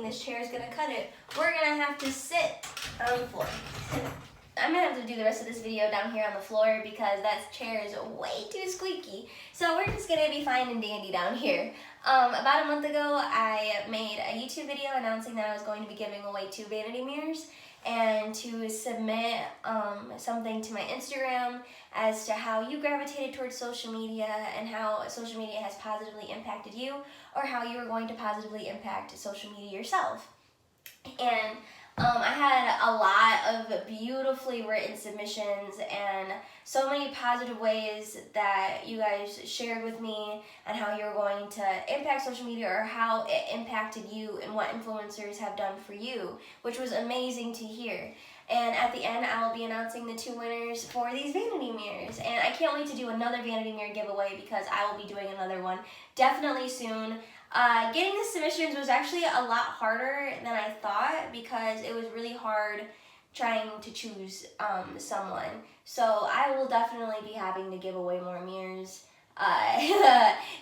thinking this chair is gonna cut it, we're gonna have to sit on the floor. I'm gonna have to do the rest of this video down here on the floor because that chair is way too squeaky. So we're just gonna be fine and dandy down here. About a month ago, I made a YouTube video announcing that I was going to be giving away 2 vanity mirrors and to submit something to my Instagram as to how you gravitated towards social media and how social media has positively impacted you, or how you are going to positively impact social media yourself. And I had a lot of beautifully written submissions and so many positive ways that you guys shared with me and how you're going to impact social media or how it impacted you and what influencers have done for you, which was amazing to hear. And at the end, I will be announcing the 2 winners for these vanity mirrors. And I can't wait to do another vanity mirror giveaway because I will be doing another one definitely soon. Getting the submissions was actually a lot harder than I thought because it was really hard trying to choose someone. So I will definitely be having to give away more mirrors.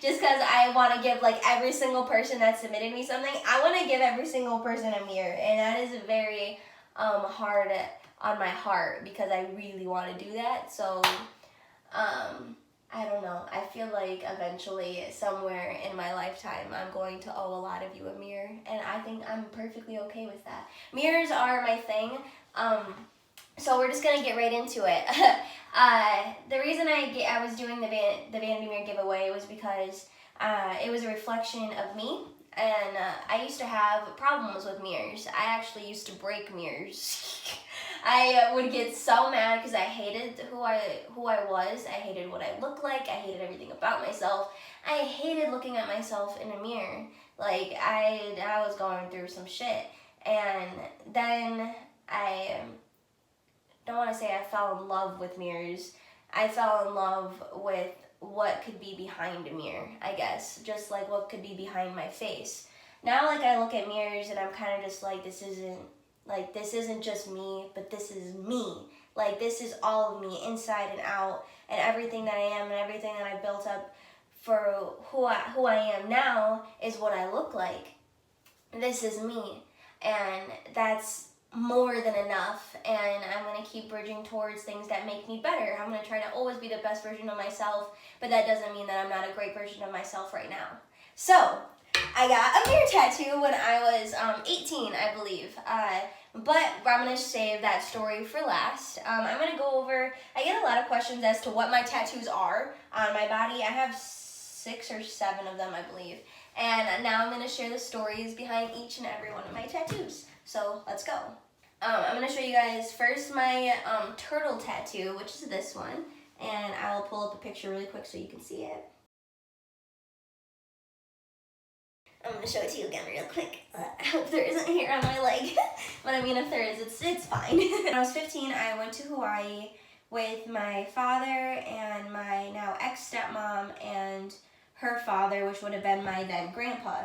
Just because I want to give like every single person that submitted me something, I want to give every single person a mirror. And that is very hard on my heart because I really want to do that. So I don't know. I feel like eventually, somewhere in my lifetime, I'm going to owe a lot of you a mirror, and I think I'm perfectly okay with that. Mirrors are my thing, so we're just gonna get right into it. The reason I was doing the vanity mirror giveaway was because it was a reflection of me, and I used to have problems with mirrors. I actually used to break mirrors. I would get so mad because I hated who I was. I hated what I looked like. I hated everything about myself. I hated looking at myself in a mirror. Like, I was going through some shit. And then I don't want to say I fell in love with mirrors. I fell in love with what could be behind a mirror, I guess. Just like what could be behind my face. Now, like, I look at mirrors and I'm kind of just like, this isn't just me, but this is me. Like, this is all of me, inside and out, and everything that I am and everything that I've built up for who I am now is what I look like. This is me, and that's more than enough, and I'm going to keep bridging towards things that make me better. I'm going to try to always be the best version of myself, but that doesn't mean that I'm not a great version of myself right now. So, I got a mirror tattoo when I was 18, I believe. But I'm going to save that story for last. I'm going to go over, I get a lot of questions as to what my tattoos are on my body. I have 6 or 7 of them, I believe. And now I'm going to share the stories behind each and every one of my tattoos. So let's go. I'm going to show you guys first my turtle tattoo, which is this one. And I'll pull up a picture really quick so you can see it. I'm going to show it to you again real quick. I hope there isn't hair on my leg. But I mean, if there is, it's fine. When I was 15, I went to Hawaii with my father and my now ex-stepmom and her father, which would have been my then grandpa.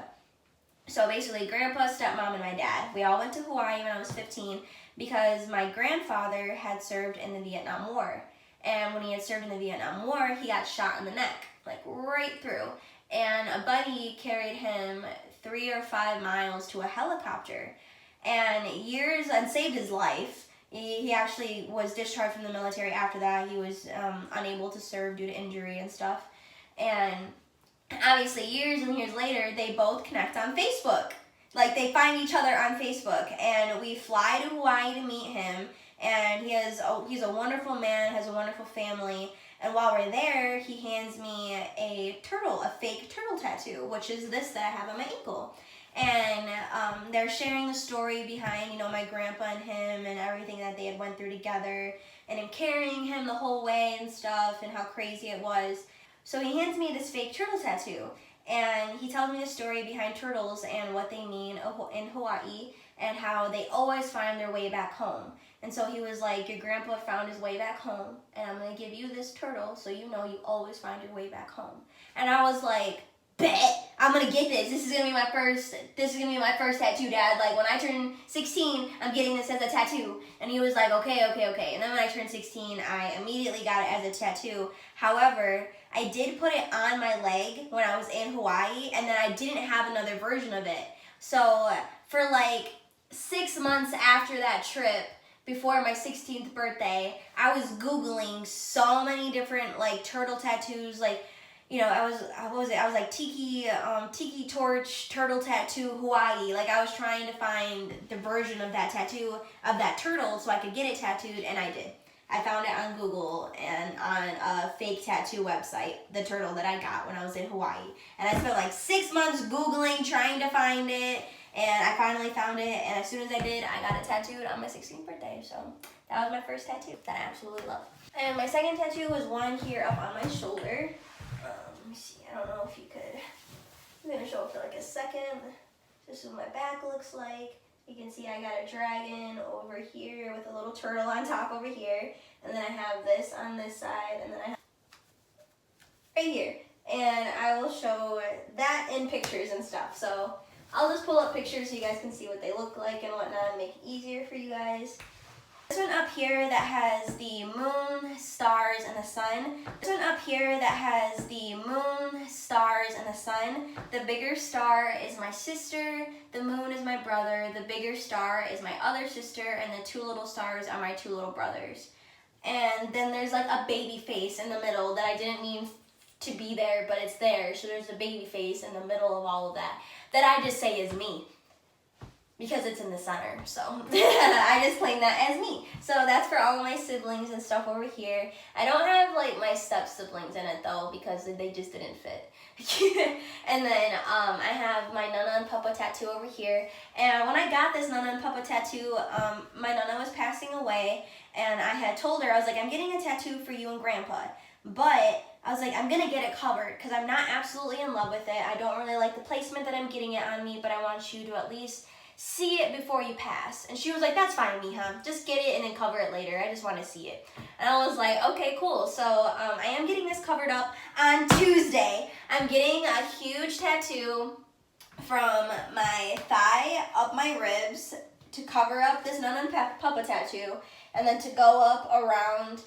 So basically, grandpa, stepmom, and my dad. We all went to Hawaii when I was 15 because my grandfather had served in the Vietnam War. And when he had served in the Vietnam War, he got shot in the neck, like right through. And a buddy carried him 3 or 5 miles to a helicopter and saved his life. He actually was discharged from the military after that. He was unable to serve due to injury and stuff. And obviously, years and years later, they both connect on Facebook. Like, they find each other on Facebook, and we fly to Hawaii to meet him. And he's a wonderful man, has a wonderful family. And while we're there, he hands me a fake turtle tattoo, which is this that I have on my ankle. And they're sharing the story behind, my grandpa and him and everything that they had went through together, and him carrying him the whole way and stuff, and how crazy it was. So he hands me this fake turtle tattoo, and he tells me the story behind turtles and what they mean in Hawaii, and how they always find their way back home. And so he was like, your grandpa found his way back home, and I'm going to give you this turtle so you know you always find your way back home. And I was like, bet, I'm going to get this. This is going to be my first tattoo, Dad. Like, when I turn 16, I'm getting this as a tattoo. And he was like, okay. And then when I turned 16, I immediately got it as a tattoo. However, I did put it on my leg when I was in Hawaii, and then I didn't have another version of it. So for like 6 months after that trip, before my 16th birthday, I was Googling so many different like turtle tattoos. Like, you know, I was like tiki torch turtle tattoo Hawaii. Like, I was trying to find the version of that tattoo of that turtle so I could get it tattooed, and I did. I found it on Google and on a fake tattoo website, the turtle that I got when I was in Hawaii. And I spent like 6 months Googling, trying to find it, and I finally found it, and as soon as I did, I got it tattooed on my 16th birthday. So that was my first tattoo that I absolutely love. And my second tattoo was one here up on my shoulder. Let me see, I don't know if you could, I'm gonna show it for like a second. This is what my back looks like. You can see I got a dragon over here with a little turtle on top over here. And then I have this on this side, and then I have right here. And I will show that in pictures and stuff. So I'll just pull up pictures so you guys can see what they look like and whatnot and make it easier for you guys. This one up here that has the moon, stars, and the sun. This one up here that has the moon, stars, and the sun. The bigger star is my sister, the moon is my brother, the bigger star is my other sister, and the two little stars are my two little brothers. And then there's like a baby face in the middle that I didn't mean to be there, but it's there. So there's a baby face in the middle of all of that I just say is me, because it's in the center. So I just claim that as me. So that's for all of my siblings and stuff over here. I don't have like my step siblings in it though, because they just didn't fit. And then I have my Nana and Papa tattoo over here. And when I got this Nana and Papa tattoo, my Nana was passing away, and I had told her, I was like, I'm getting a tattoo for you and Grandpa, but I was like, I'm gonna get it covered because I'm not absolutely in love with it. I don't really like the placement that I'm getting it on me, but I want you to at least see it before you pass. And she was like, that's fine, Miha. Just get it and then cover it later. I just want to see it. And I was like, okay, cool. So I am getting this covered up on Tuesday. I'm getting a huge tattoo from my thigh up my ribs to cover up this Nana and Papa tattoo, and then to go up around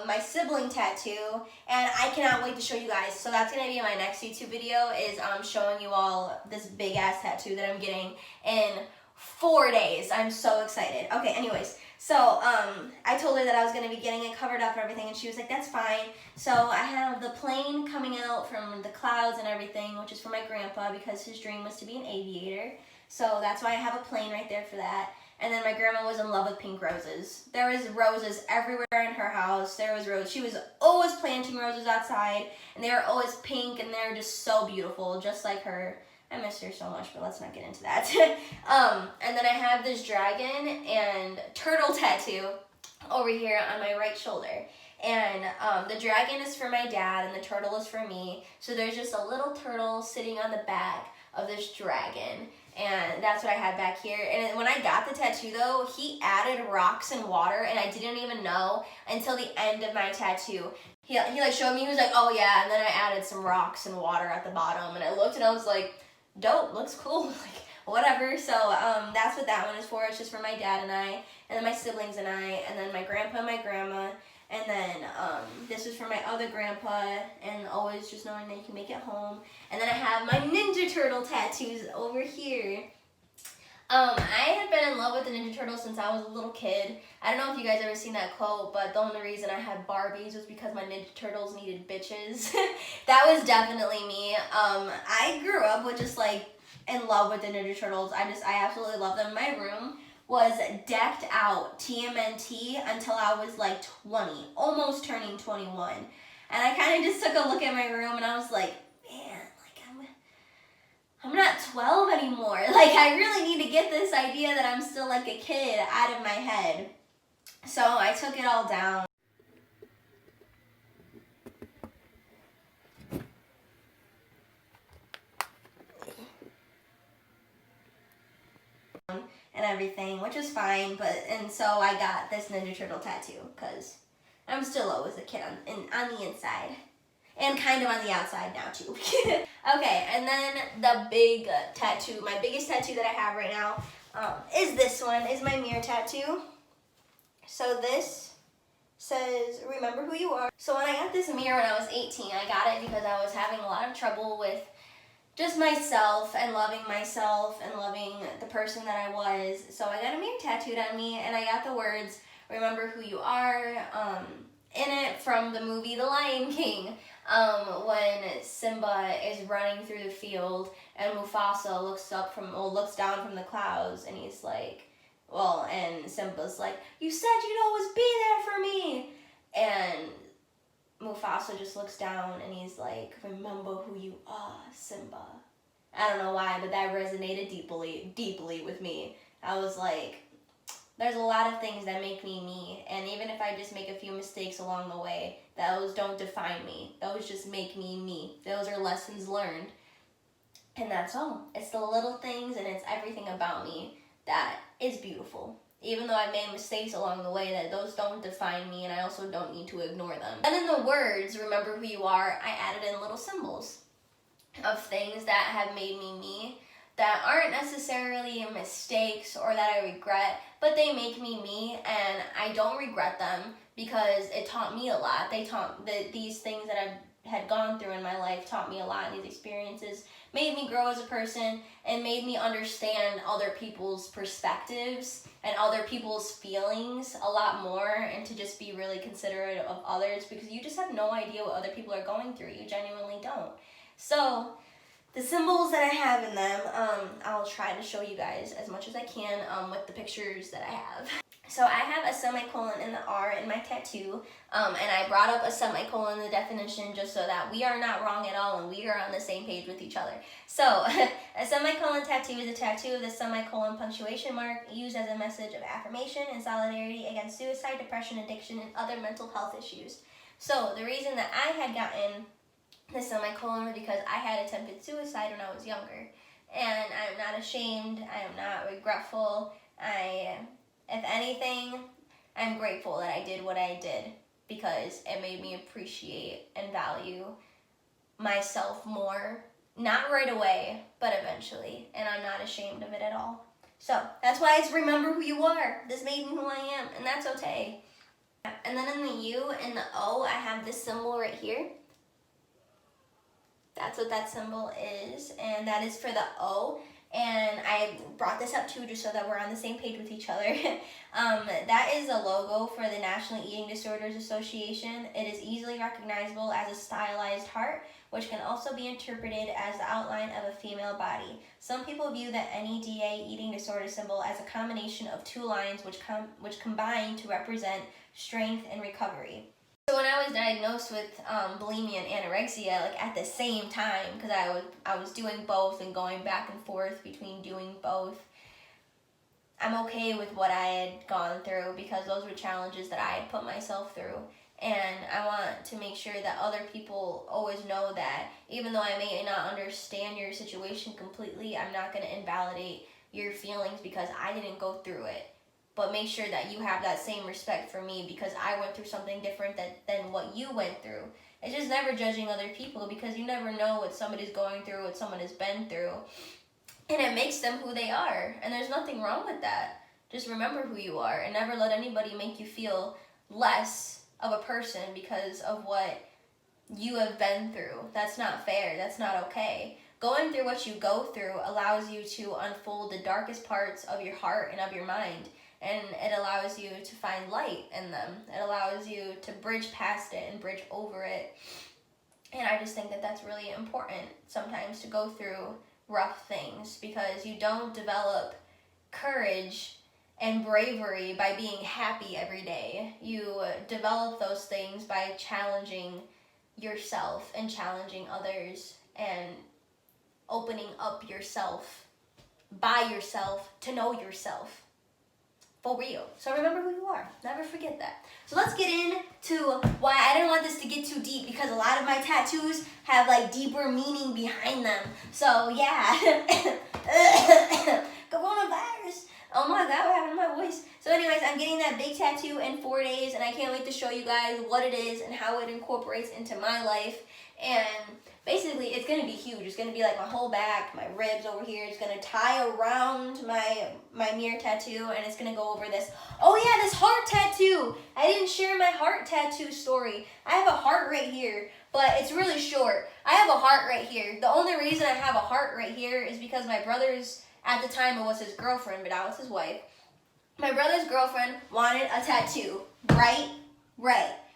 my sibling tattoo, and I cannot wait to show you guys. So that's gonna be my next YouTube video, is showing you all this big ass tattoo that I'm getting in 4 days. I'm so excited. Okay, anyways, so I told her that I was gonna be getting it covered up and everything, and she was like, that's fine. So I have the plane coming out from the clouds and everything, which is for my grandpa because his dream was to be an aviator. So that's why I have a plane right there for that. And then my grandma was in love with pink roses. There was roses everywhere in her house. There was roses. She was always planting roses outside, and they were always pink, and they're just so beautiful, just like her. I miss her so much, but let's not get into that. And then I have this dragon and turtle tattoo over here on my right shoulder. And the dragon is for my dad, and the turtle is for me. So there's just a little turtle sitting on the back of this dragon. And that's what I had back here. And when I got the tattoo though, he added rocks and water, and I didn't even know until the end of my tattoo. He like showed me, he was like, oh yeah, and then I added some rocks and water at the bottom, and I looked and I was like, dope, looks cool, like whatever. So that's what that one is for. It's just for my dad and I, and then my siblings and I, and then my grandpa and my grandma. And then this is for my other grandpa, and always just knowing that you can make it home. And then I have my Ninja Turtle tattoos over here. I have been in love with the Ninja Turtles since I was a little kid. I don't know if you guys ever seen that quote, but the only reason I had Barbies was because my Ninja Turtles needed bitches. That was definitely me. I grew up with just like in love with the Ninja Turtles. I absolutely love them. My room was decked out TMNT until I was like 20, almost turning 21. And I kind of just took a look at my room and I was like, man, like I'm not 12 anymore. Like I really need to get this idea that I'm still like a kid out of my head. So I took it all down. And everything, which is fine, and so I got this Ninja Turtle tattoo because I'm still always a kid on the inside, and kind of on the outside now too. Okay, and then the big tattoo, my biggest tattoo that I have right now is this one, is my mirror tattoo. So this says, remember who you are. So when I got this mirror when I was 18, I got it because I was having a lot of trouble with just myself and loving the person that I was. So I got a mirror tattooed on me, and I got the words, "Remember who you are," in it from the movie The Lion King, when Simba is running through the field and Mufasa looks down from the clouds, and he's like, and Simba's like, "You said you'd always be there for me," and Mufasa just looks down and he's like, "Remember who you are, Simba." I don't know why, but that resonated deeply with me. I was like, there's a lot of things that make me me, and even if I just make a few mistakes along the way, those don't define me. Those just make me me. Those are lessons learned. And that's all. It's the little things, and it's everything about me that is beautiful. Even though I made mistakes along the way, that those don't define me, and I also don't need to ignore them. And in the words, "Remember who you are," I added in little symbols of things that have made me me, that aren't necessarily mistakes or that I regret, but they make me me, and I don't regret them because it taught me a lot. These things that I've had gone through in my life taught me a lot, and these experiences made me grow as a person and made me understand other people's perspectives and other people's feelings a lot more, and to just be really considerate of others, because you just have no idea what other people are going through. You genuinely don't. So the symbols that I have in them, I'll try to show you guys as much as I can with the pictures that I have. So I have a semicolon in the R in my tattoo, and I brought up a semicolon in the definition just so that we are not wrong at all and we are on the same page with each other. So a semicolon tattoo is a tattoo of the semicolon punctuation mark used as a message of affirmation and solidarity against suicide, depression, addiction, and other mental health issues. So the reason that I had gotten the semicolon was because I had attempted suicide when I was younger, and I'm not ashamed, I am not regretful, if anything, I'm grateful that I did what I did, because it made me appreciate and value myself more, not right away, but eventually, and I'm not ashamed of it at all. So that's why it's "Remember who you are." This made me who I am, and that's okay. And then in the U and the O, I have this symbol right here. That's what that symbol is, and that is for the O. And I brought this up too, just so that we're on the same page with each other. That is a logo for the National Eating Disorders Association. It is easily recognizable as a stylized heart, which can also be interpreted as the outline of a female body. Some people view the NEDA eating disorder symbol as a combination of two lines which combine to represent strength and recovery. So when I was diagnosed with bulimia and anorexia, like at the same time, because I was doing both and going back and forth between doing both, I'm okay with what I had gone through, because those were challenges that I had put myself through. And I want to make sure that other people always know that even though I may not understand your situation completely, I'm not going to invalidate your feelings because I didn't go through it. But make sure that you have that same respect for me, because I went through something different than what you went through. It's just never judging other people, because you never know what somebody's going through, what someone has been through. And it makes them who they are. And there's nothing wrong with that. Just remember who you are, and never let anybody make you feel less of a person because of what you have been through. That's not fair. That's not okay. Going through what you go through allows you to unfold the darkest parts of your heart and of your mind. And it allows you to find light in them. It allows you to bridge past it and bridge over it. And I just think that that's really important sometimes, to go through rough things, because you don't develop courage and bravery by being happy every day. You develop those things by challenging yourself and challenging others and opening up yourself by yourself to know yourself. For real. So remember who you are. Never forget that. So let's get into why I didn't want this to get too deep, because a lot of my tattoos have like deeper meaning behind them. So yeah. Coronavirus. Oh my God, what happened to my voice? So anyways, I'm getting that big tattoo in 4 days, and I can't wait to show you guys what it is and how it incorporates into my life. And basically, it's going to be huge. It's going to be like my whole back, my ribs over here. It's going to tie around my mirror tattoo, and it's going to go over this. Oh yeah, this heart tattoo. I didn't share my heart tattoo story. I have a heart right here but it's really short. I have a heart right here. The only reason I have a heart right here is because my brother's, at the time it was his girlfriend, but now it's his wife. My brother's girlfriend wanted a tattoo, right?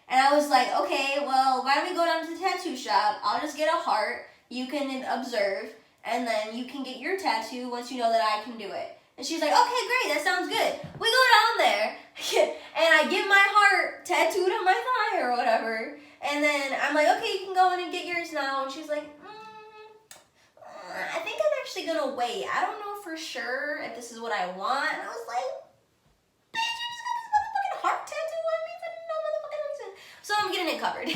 And I was like, okay, well, why don't we go down to the tattoo shop? I'll just get a heart. You can observe, and then you can get your tattoo once you know that I can do it. And she's like, okay, great, that sounds good. We go down there, and I get my heart tattooed on my thigh or whatever. And then I'm like, okay, you can go in and get yours now. And she's like, I think I'm actually gonna wait. I don't know for sure if this is what I want. And I was like, bitch, you just got this motherfucking heart tattoo on me for no motherfucking reason. So I'm getting it covered.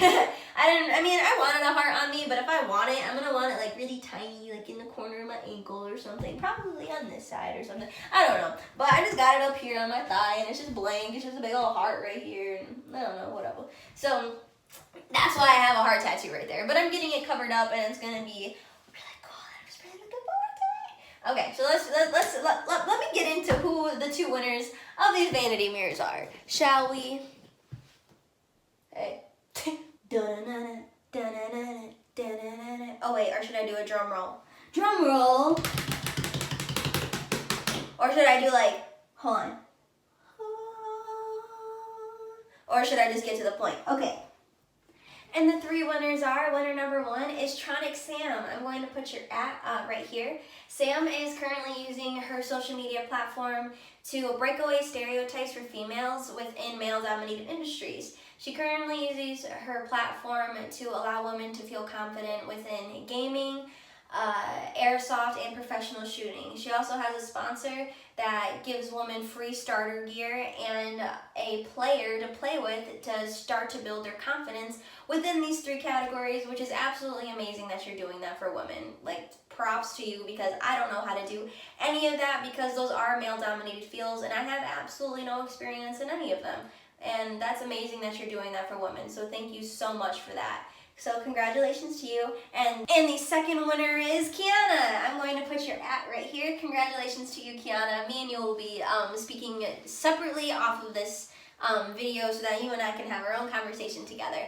I wanted a heart on me, but if I want it, I'm gonna want it like really tiny, like in the corner of my ankle or something. Probably on this side or something. I don't know. But I just got it up here on my thigh, and it's just blank. It's just a big old heart right here, and I don't know, whatever. So that's why I have a heart tattoo right there. But I'm getting it covered up, and it's gonna be really cool. I'm just really looking forward to it. Okay, so let me get into who the two winners of these vanity mirrors are, shall we? Hey. Oh wait, or should I do a drum roll? Drum roll. Or should I do like, hold on. Or should I just get to the point? Okay. And the three winners are, winner number one is Tronic Sam. I'm going to put your right here. Sam is currently using her social media platform to break away stereotypes for females within male-dominated industries. She currently uses her platform to allow women to feel confident within gaming, airsoft, and professional shooting. She also has a sponsor that gives women free starter gear and a player to play with to start to build their confidence within these three categories, which is absolutely amazing that you're doing that for women. Like, props to you, because I don't know how to do any of that, because those are male-dominated fields, and I have absolutely no experience in any of them. And that's amazing that you're doing that for women, so thank you so much for that. So congratulations to you. And the second winner is Kiana. I'm going to put your right here. Congratulations to you, Kiana. Me and you will be speaking separately off of this video so that you and I can have our own conversation together.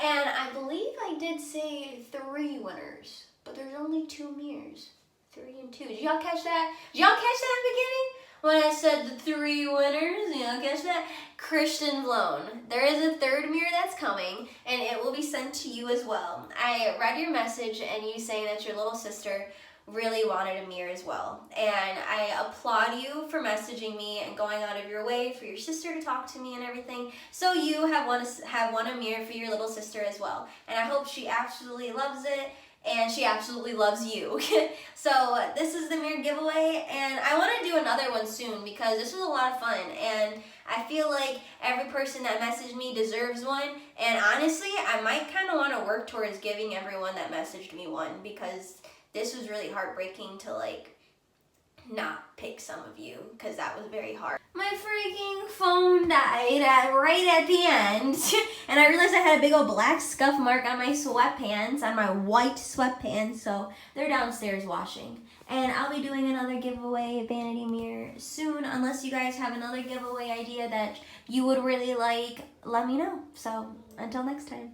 And I believe I did say 3 winners, but there's only 2 mirrors. 3 and 2. Did y'all catch that? Did y'all catch that in the beginning? When I said the 3 winners, y'all catch that? Christian Vlone. There is a 3rd mirror that's coming, and it will be sent to you as well. I read your message, and you saying that your little sister really wanted a mirror as well. And I applaud you for messaging me and going out of your way for your sister to talk to me and everything. So you have won a mirror for your little sister as well. And I hope she absolutely loves it. And she absolutely loves you. So this is the mirror giveaway, and I want to do another one soon because this was a lot of fun, and I feel like every person that messaged me deserves one, and honestly, I might kind of want to work towards giving everyone that messaged me one, because this was really heartbreaking to like not pick some of you, because that was very hard. My freaking phone died right at the end, and I realized I had a big old black scuff mark on my sweatpants, on my white sweatpants, so they're downstairs washing. And I'll be doing another giveaway vanity mirror soon, unless you guys have another giveaway idea that you would really like, let me know. So until next time.